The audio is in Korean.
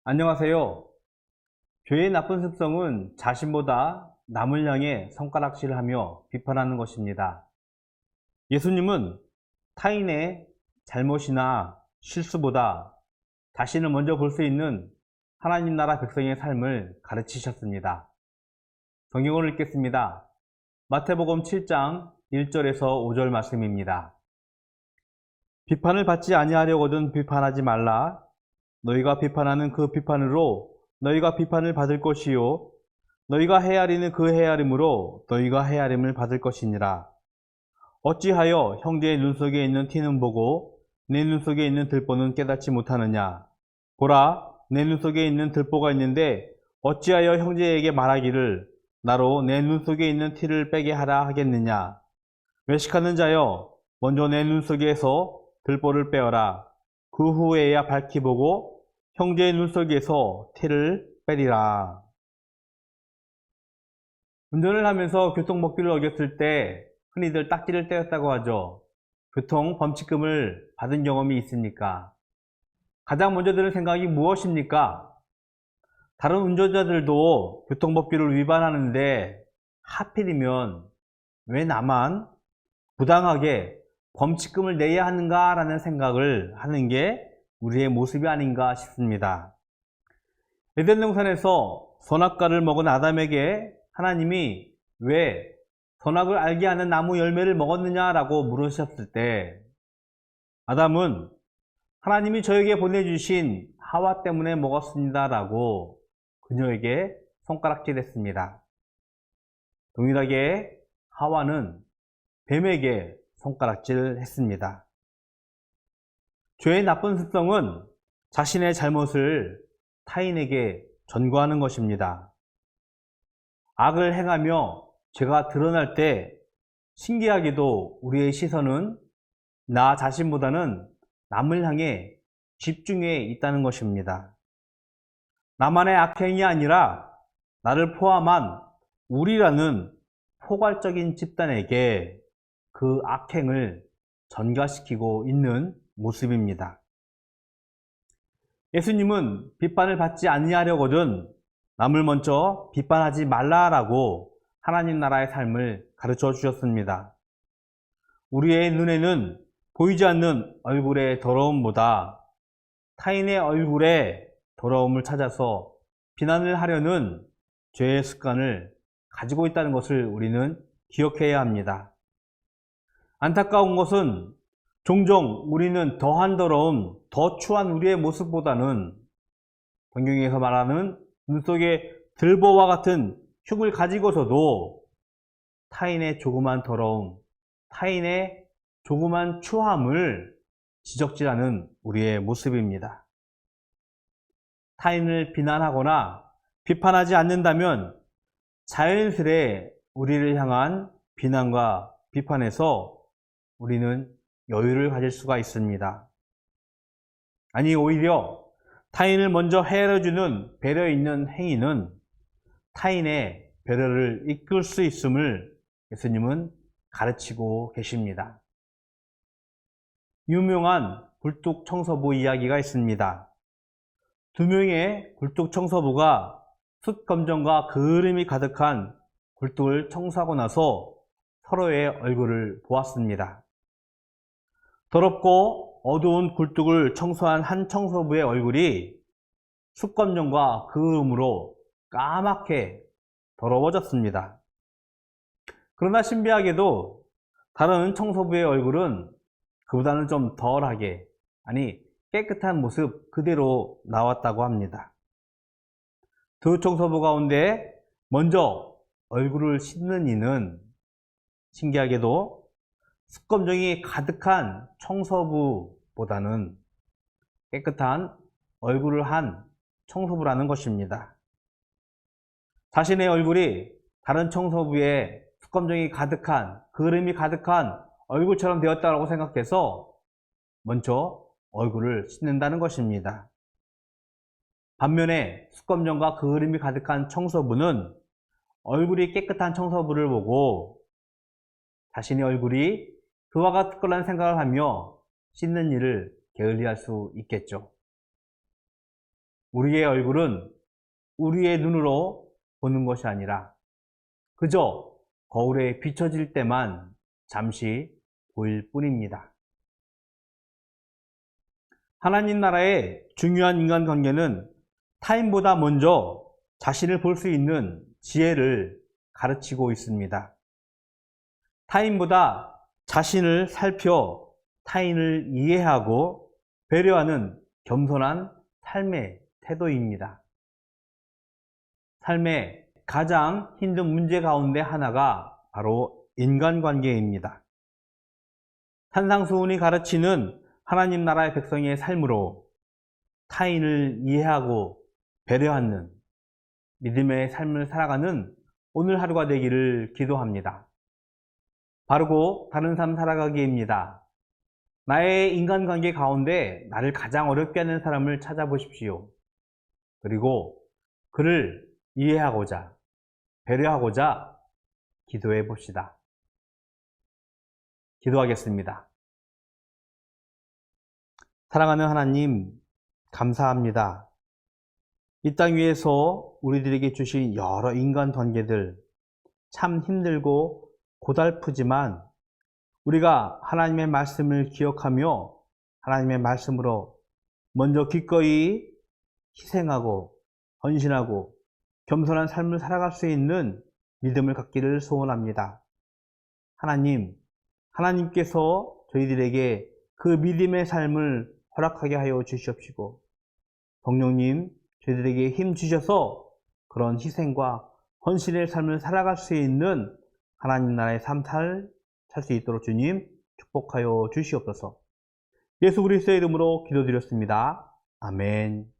안녕하세요. 죄의 나쁜 습성은 자신보다 남을 향해 손가락질을 하며 비판하는 것입니다. 예수님은 타인의 잘못이나 실수보다 자신을 먼저 볼 수 있는 하나님 나라 백성의 삶을 가르치셨습니다. 성경을 읽겠습니다. 마태복음 7장 1절에서 5절 말씀입니다. 비판을 받지 아니하려거든 비판하지 말라. 너희가 비판하는 그 비판으로 너희가 비판을 받을 것이요 너희가 헤아리는 그 헤아림으로 너희가 헤아림을 받을 것이니라. 어찌하여 형제의 눈 속에 있는 티는 보고 내 눈 속에 있는 들보는 깨닫지 못하느냐. 보라, 내 눈 속에 있는 들보가 있는데 어찌하여 형제에게 말하기를 나로 내 눈 속에 있는 티를 빼게 하라 하겠느냐. 외식하는 자여, 먼저 내 눈 속에서 들보를 빼어라. 그 후에야 밝히 보고 형제의 눈 속에서 티를 빼리라. 운전을 하면서 교통법규를 어겼을 때 흔히들 딱지를 떼었다고 하죠. 교통 범칙금을 받은 경험이 있습니까? 가장 먼저 드는 생각이 무엇입니까? 다른 운전자들도 교통법규를 위반하는데 하필이면 왜 나만 부당하게 범칙금을 내야 하는가라는 생각을 하는 게 우리의 모습이 아닌가 싶습니다. 에덴 동산에서 선악과를 먹은 아담에게 하나님이 왜 선악을 알게 하는 나무 열매를 먹었느냐라고 물으셨을 때 아담은 하나님이 저에게 보내주신 하와 때문에 먹었습니다라고 그녀에게 손가락질했습니다. 동일하게 하와는 뱀에게 손가락질했습니다. 죄의 나쁜 습성은 자신의 잘못을 타인에게 전가하는 것입니다. 악을 행하며 죄가 드러날 때 신기하게도 우리의 시선은 나 자신보다는 남을 향해 집중해 있다는 것입니다. 나만의 악행이 아니라 나를 포함한 우리라는 포괄적인 집단에게 그 악행을 전가시키고 있는 모습입니다. 예수님은 비판을 받지 아니하려거든 남을 먼저 비판하지 말라라고 하나님 나라의 삶을 가르쳐 주셨습니다. 우리의 눈에는 보이지 않는 얼굴의 더러움보다 타인의 얼굴의 더러움을 찾아서 비난을 하려는 죄의 습관을 가지고 있다는 것을 우리는 기억해야 합니다. 안타까운 것은 종종 우리는 더한 더러움, 더 추한 우리의 모습보다는 성경에서 말하는 눈 속에 들보와 같은 흉을 가지고서도 타인의 조그만 더러움, 타인의 조그만 추함을 지적질하는 우리의 모습입니다. 타인을 비난하거나 비판하지 않는다면 자연스레 우리를 향한 비난과 비판에서 우리는 여유를 가질 수가 있습니다. 아니 오히려 타인을 먼저 헤아려주는 배려 있는 행위는 타인의 배려를 이끌 수 있음을 예수님은 가르치고 계십니다. 유명한 굴뚝 청소부 이야기가 있습니다. 두 명의 굴뚝 청소부가 숯검정과 그을음이 가득한 굴뚝을 청소하고 나서 서로의 얼굴을 보았습니다. 더럽고 어두운 굴뚝을 청소한 한 청소부의 얼굴이 숯검정과 그을음으로 까맣게 더러워졌습니다. 그러나 신비하게도 다른 청소부의 얼굴은 그보다는 좀 덜하게, 아니 깨끗한 모습 그대로 나왔다고 합니다. 두 청소부 가운데 먼저 얼굴을 씻는 이는 신기하게도 숯검정이 가득한 청소부보다는 깨끗한 얼굴을 한 청소부라는 것입니다. 자신의 얼굴이 다른 청소부의 숯검정이 가득한, 그을음이 가득한 얼굴처럼 되었다고 생각해서 먼저 얼굴을 씻는다는 것입니다. 반면에 숯검정과 그을음이 가득한 청소부는 얼굴이 깨끗한 청소부를 보고 자신의 얼굴이 그와 같을 거라는 생각을 하며 씻는 일을 게을리할 수 있겠죠. 우리의 얼굴은 우리의 눈으로 보는 것이 아니라 그저 거울에 비춰질 때만 잠시 보일 뿐입니다. 하나님 나라의 중요한 인간관계는 타인보다 먼저 자신을 볼 수 있는 지혜를 가르치고 있습니다. 타인보다 자신을 살펴 타인을 이해하고 배려하는 겸손한 삶의 태도입니다. 삶의 가장 힘든 문제 가운데 하나가 바로 인간관계입니다. 산상수훈이 가르치는 하나님 나라의 백성의 삶으로 타인을 이해하고 배려하는 믿음의 삶을 살아가는 오늘 하루가 되기를 기도합니다. 바르고 다른 삶 살아가기입니다. 나의 인간관계 가운데 나를 가장 어렵게 하는 사람을 찾아보십시오. 그리고 그를 이해하고자, 배려하고자 기도해 봅시다. 기도하겠습니다. 사랑하는 하나님, 감사합니다. 이 땅 위에서 우리들에게 주신 여러 인간 관계들 참 힘들고 고달프지만 우리가 하나님의 말씀을 기억하며 하나님의 말씀으로 먼저 기꺼이 희생하고 헌신하고 겸손한 삶을 살아갈 수 있는 믿음을 갖기를 소원합니다. 하나님께서 저희들에게 그 믿음의 삶을 허락하게 하여 주시옵시고 성령님, 저희들에게 힘 주셔서 그런 희생과 헌신의 삶을 살아갈 수 있는 하나님 나라의 삶 살 수 있도록 주님 축복하여 주시옵소서. 예수 그리스도의 이름으로 기도드렸습니다. 아멘.